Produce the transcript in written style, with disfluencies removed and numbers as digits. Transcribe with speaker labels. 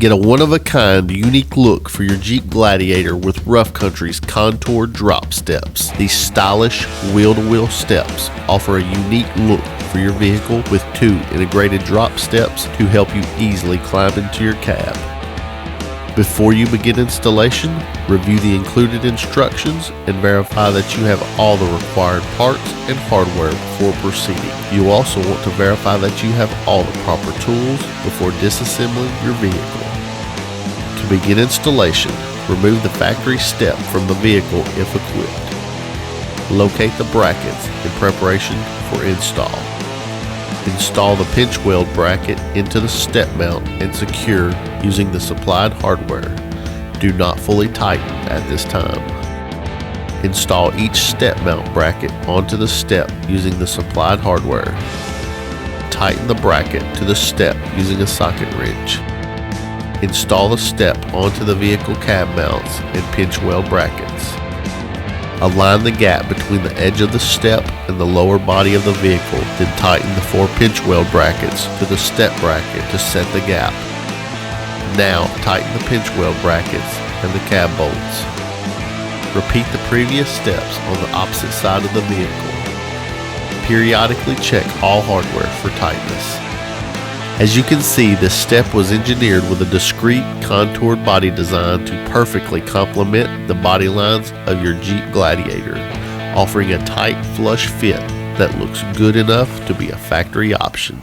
Speaker 1: Get a one-of-a-kind, unique look for your Jeep Gladiator with Rough Country's contoured drop steps. These stylish wheel-to-wheel steps offer a unique look for your vehicle with 2 integrated drop steps to help you easily climb into your cab. Before you begin installation, review the included instructions and verify that you have all the required parts and hardware before proceeding. You also want to verify that you have all the proper tools before disassembling your vehicle. To begin installation, remove the factory step from the vehicle if equipped. Locate the brackets in preparation for install. Install the pinch weld bracket into the step mount and secure using the supplied hardware. Do not fully tighten at this time. Install each step mount bracket onto the step using the supplied hardware. Tighten the bracket to the step using a socket wrench. Install the step onto the vehicle cab mounts and pinch weld brackets. Align the gap between the edge of the step and the lower body of the vehicle, then tighten the 4 pinch weld brackets to the step bracket to set the gap. Now tighten the pinch weld brackets and the cab bolts. Repeat the previous steps on the opposite side of the vehicle. Periodically check all hardware for tightness. As you can see, this step was engineered with a discrete, contoured body design to perfectly complement the body lines of your Jeep Gladiator, offering a tight, flush fit that looks good enough to be a factory option.